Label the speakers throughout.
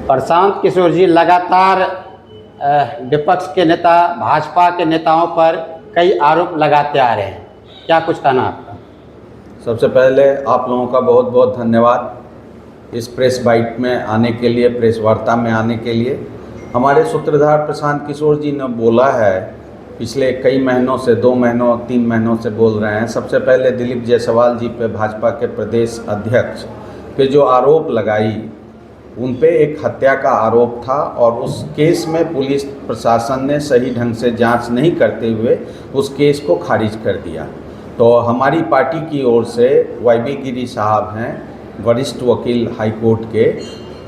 Speaker 1: प्रशांत किशोर जी लगातार विपक्ष के नेता भाजपा के नेताओं पर कई आरोप लगाते आ रहे हैं, क्या कुछ कहना आपका?
Speaker 2: सबसे पहले आप लोगों का बहुत बहुत धन्यवाद इस प्रेस बाइट में आने के लिए, प्रेस वार्ता में आने के लिए। हमारे सूत्रधार प्रशांत किशोर जी ने बोला है, पिछले कई महीनों से, 2 महीनों 3 महीनों से बोल रहे हैं। सबसे पहले दिलीप जायसवाल जी पे, भाजपा के प्रदेश अध्यक्ष पे जो आरोप लगाई, उन पे एक हत्या का आरोप था और उस केस में पुलिस प्रशासन ने सही ढंग से जांच नहीं करते हुए उस केस को खारिज कर दिया। तो हमारी पार्टी की ओर से वाई गिरी साहब हैं, वरिष्ठ वकील हाईकोर्ट के,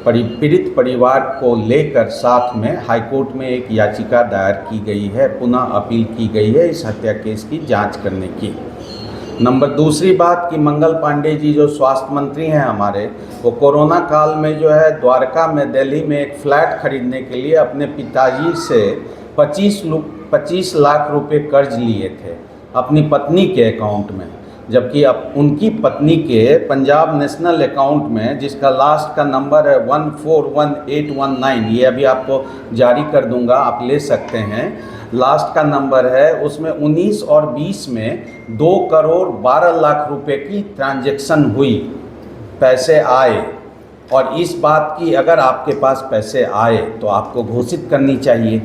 Speaker 2: पीड़ित परिवार को लेकर साथ में हाईकोर्ट में एक याचिका दायर की गई है, पुनः अपील की गई है इस हत्या केस की जांच करने की। नंबर दूसरी बात कि मंगल पांडे जी जो स्वास्थ्य मंत्री हैं हमारे, वो कोरोना काल में जो है द्वारका में, दिल्ली में एक फ्लैट खरीदने के लिए अपने पिताजी से 25 लाख रुपए कर्ज लिए थे अपनी पत्नी के अकाउंट में, जबकि अब उनकी पत्नी के पंजाब नेशनल अकाउंट में, जिसका लास्ट का नंबर है 141819, ये अभी आपको जारी कर दूंगा, आप ले सकते हैं, लास्ट का नंबर है, उसमें 19 और 20 में 2 करोड़ 12 लाख रुपए की ट्रांजैक्शन हुई, पैसे आए। और इस बात की अगर आपके पास पैसे आए तो आपको घोषित करनी चाहिए,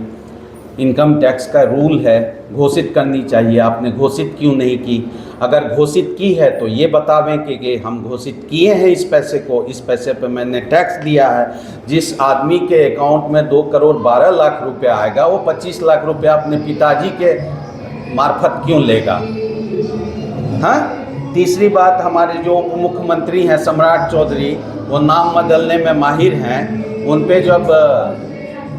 Speaker 2: इनकम टैक्स का रूल है, घोषित करनी चाहिए। आपने घोषित क्यों नहीं की? अगर घोषित की है तो ये बतावें कि हम घोषित किए हैं इस पैसे को, इस पैसे पे मैंने टैक्स दिया है। जिस आदमी के अकाउंट में 2 करोड़ 12 लाख रुपए आएगा, वो 25 लाख रुपए अपने पिताजी के मार्फत क्यों लेगा? हाँ, तीसरी बात, हमारे जो उप मुख्यमंत्री हैं सम्राट चौधरी, वो नाम बदलने में माहिर हैं। उन पे जब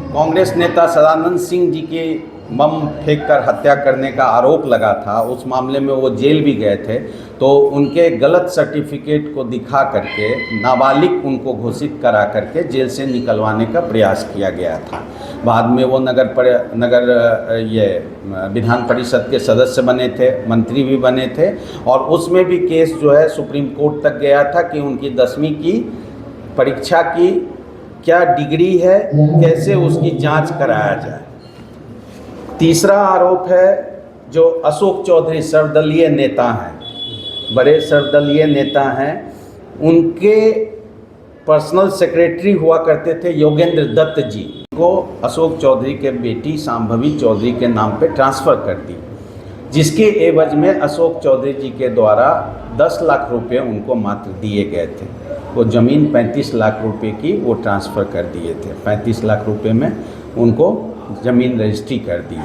Speaker 2: कांग्रेस नेता सदानंद सिंह जी के बम फेंक कर हत्या करने का आरोप लगा था, उस मामले में वो जेल भी गए थे, तो उनके गलत सर्टिफिकेट को दिखा करके नाबालिग उनको घोषित करा करके जेल से निकलवाने का प्रयास किया गया था। बाद में वो विधान परिषद के सदस्य बने थे, मंत्री भी बने थे, और उसमें भी केस जो है सुप्रीम कोर्ट तक गया था कि उनकी 10वीं की परीक्षा की क्या डिग्री है, कैसे उसकी जांच कराया जाए। तीसरा आरोप है जो अशोक चौधरी सर्वदलीय नेता हैं, बड़े सर्वदलीय नेता हैं, उनके पर्सनल सेक्रेटरी हुआ करते थे योगेंद्र दत्त जी को अशोक चौधरी के बेटी शांभवी चौधरी के नाम पे ट्रांसफ़र कर दी, जिसके एवज में अशोक चौधरी जी के द्वारा 10 लाख रुपए उनको मात्र दिए गए थे। वो ज़मीन 35 लाख रुपए की वो ट्रांसफ़र कर दिए थे, 35 लाख रुपए में उनको ज़मीन रजिस्ट्री कर दिए,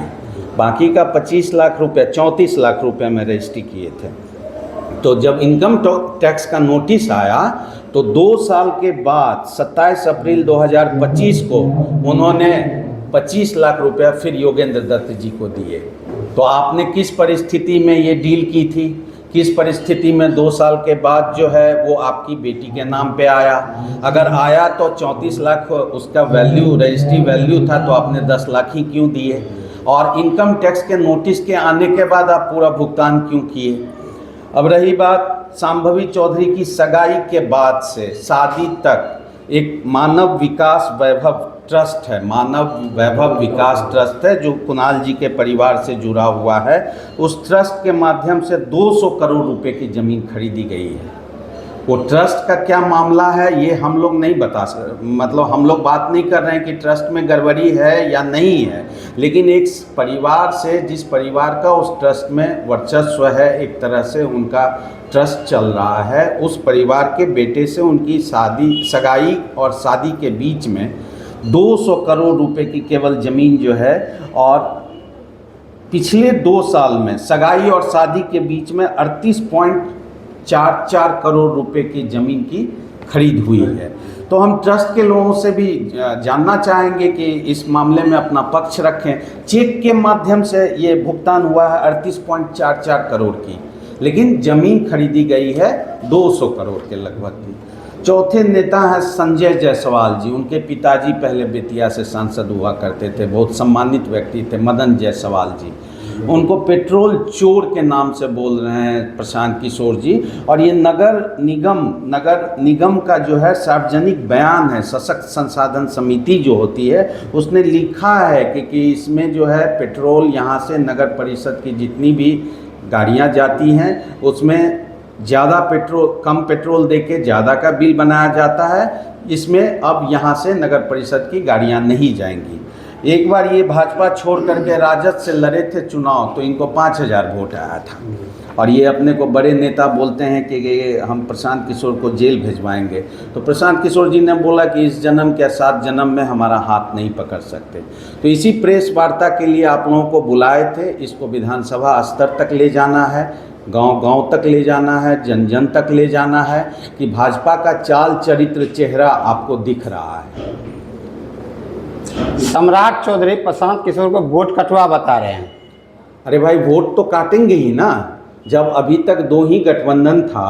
Speaker 2: बाकी का 25 लाख रुपए 34 लाख रुपए में रजिस्ट्री किए थे। तो जब इनकम टैक्स का नोटिस आया तो 2 साल के बाद 27 अप्रैल 2025 को उन्होंने 25 लाख रुपया फिर योगेंद्र दत्त जी को दिए। तो आपने किस परिस्थिति में ये डील की थी? किस परिस्थिति में 2 साल के बाद जो है वो आपकी बेटी के नाम पे आया? अगर आया तो 34 लाख उसका वैल्यू, रजिस्ट्री वैल्यू था, तो आपने 10 लाख ही क्यों दिए? और इनकम टैक्स के नोटिस के आने के बाद आप पूरा भुगतान क्यों किए? अब रही बात शांभवी चौधरी की सगाई के बाद से शादी तक एक मानव विकास वैभव ट्रस्ट है, मानव वैभव विकास ट्रस्ट है, जो कुणाल जी के परिवार से जुड़ा हुआ है। उस ट्रस्ट के माध्यम से 200 करोड़ रुपए की ज़मीन खरीदी गई है। वो ट्रस्ट का क्या मामला है ये हम लोग नहीं बता सकते, मतलब हम लोग बात नहीं कर रहे हैं कि ट्रस्ट में गड़बड़ी है या नहीं है, लेकिन एक परिवार से, जिस परिवार का उस ट्रस्ट में वर्चस्व है, एक तरह से उनका ट्रस्ट चल रहा है, उस परिवार के बेटे से उनकी सगाई और शादी के बीच में 200 करोड़ रुपए की केवल ज़मीन जो है, और पिछले 2 साल में सगाई और शादी के बीच में 38.44 करोड़ रुपए की ज़मीन की खरीद हुई है। तो हम ट्रस्ट के लोगों से भी जानना चाहेंगे कि इस मामले में अपना पक्ष रखें। चेक के माध्यम से ये भुगतान हुआ है 38.44 करोड़ की, लेकिन ज़मीन खरीदी गई है 200 करोड़ के लगभग की। चौथे नेता हैं संजय जायसवाल जी। उनके पिताजी पहले बेतिया से सांसद हुआ करते थे, बहुत सम्मानित व्यक्ति थे, मदन जायसवाल जी। उनको पेट्रोल चोर के नाम से बोल रहे हैं प्रशांत किशोर जी। और ये नगर निगम का जो है सार्वजनिक बयान है, सशक्त संसाधन समिति जो होती है उसने लिखा है कि इसमें जो है पेट्रोल यहाँ से नगर परिषद की जितनी भी गाड़ियाँ जाती हैं उसमें ज़्यादा कम पेट्रोल देके ज़्यादा का बिल बनाया जाता है। इसमें अब यहाँ से नगर परिषद की गाड़ियाँ नहीं जाएंगी। एक बार ये भाजपा छोड़ करके राजद से लड़े थे चुनाव, तो इनको 5000 वोट आया था और ये अपने को बड़े नेता बोलते हैं कि हम प्रशांत किशोर को जेल भिजवाएंगे। तो प्रशांत किशोर जी ने बोला कि इस जन्म के 7 जन्म में हमारा हाथ नहीं पकड़ सकते। तो इसी प्रेस वार्ता के लिए आप लोगों को बुलाए थे। इसको विधानसभा स्तर तक ले जाना है, गांव-गांव तक ले जाना है, जन-जन तक ले जाना है कि भाजपा का चाल चरित्र चेहरा आपको दिख रहा है।
Speaker 1: सम्राट चौधरी प्रशांत किशोर को वोट कटवा बता रहे हैं।
Speaker 2: अरे भाई वोट तो काटेंगे ही ना। जब अभी तक 2 ही गठबंधन था,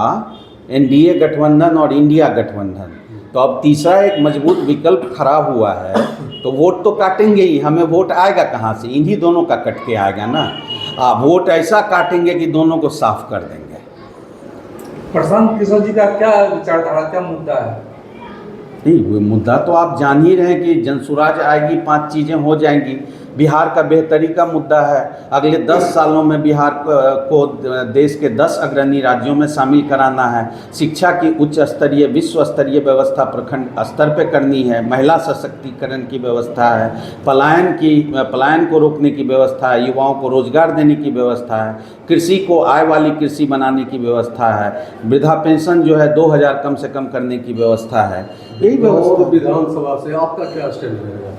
Speaker 2: एनडीए गठबंधन और इंडिया गठबंधन, तो अब तीसरा एक मजबूत विकल्प खड़ा हुआ है, तो वोट तो काटेंगे ही। हमें वोट आएगा कहाँ से? इन्हीं दोनों का कट के आएगा ना। वोट ऐसा काटेंगे कि दोनों को साफ कर देंगे।
Speaker 3: प्रशांत किशोर जी का क्या विचारधारा, क्या मुद्दा है?
Speaker 2: नहीं, वो मुद्दा तो आप जान ही रहे हैं कि जनसुराज आएगी, 5 चीज़ें हो जाएंगी। बिहार का बेहतरी का मुद्दा है। अगले 10 सालों में बिहार को देश के 10 अग्रणी राज्यों में शामिल कराना है। शिक्षा की उच्च स्तरीय विश्व स्तरीय व्यवस्था प्रखंड स्तर पे करनी है। महिला सशक्तिकरण की व्यवस्था है। पलायन को रोकने की व्यवस्था है। युवाओं को रोजगार देने की व्यवस्था है। कृषि को आय वाली कृषि बनाने की व्यवस्था है। वृद्धा पेंशन जो है 2000 कम से कम करने की व्यवस्था है। यही व्यवस्था।
Speaker 3: विधानसभा से आपका क्या स्टैंड रहेगा?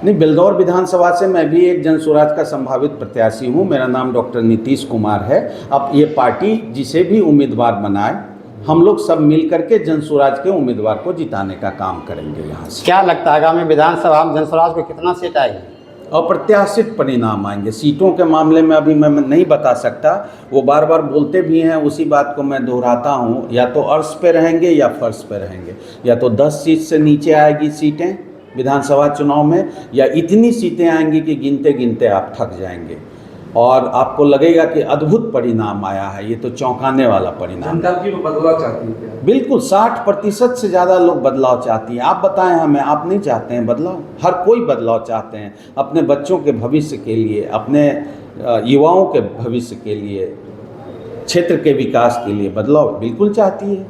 Speaker 2: नहीं, बिल्दौर विधानसभा से मैं भी एक जनसुराज का संभावित प्रत्याशी हूँ। मेरा नाम डॉक्टर नीतीश कुमार है। अब ये पार्टी जिसे भी उम्मीदवार बनाए, हम लोग सब मिल करके जनसुराज के उम्मीदवार को जिताने का काम करेंगे। यहाँ से
Speaker 1: क्या लगता है आगामी विधानसभा में जनसुराज को कितना सीट आएगी?
Speaker 2: अप्रत्याशित परिणाम आएंगे। सीटों के मामले में अभी मैं नहीं बता सकता। वो बार बार बोलते भी हैं, उसी बात को मैं दोहराता हूँ, या तो अर्श पे रहेंगे या फर्श पे रहेंगे। या तो 10 सीट से नीचे आएगी सीटें विधानसभा चुनाव में, या इतनी सीटें आएंगी कि गिनते गिनते आप थक जाएंगे और आपको लगेगा कि अद्भुत परिणाम आया है। ये तो चौंकाने वाला परिणाम।
Speaker 3: जनता की बदलाव चाहती है क्या?
Speaker 2: बिल्कुल 60% से ज़्यादा लोग बदलाव चाहती हैं। आप बताएं हमें, आप नहीं चाहते हैं बदलाव? हर कोई बदलाव चाहते हैं, अपने बच्चों के भविष्य के लिए, अपने युवाओं के भविष्य के लिए, क्षेत्र के विकास के लिए बदलाव बिल्कुल चाहती है।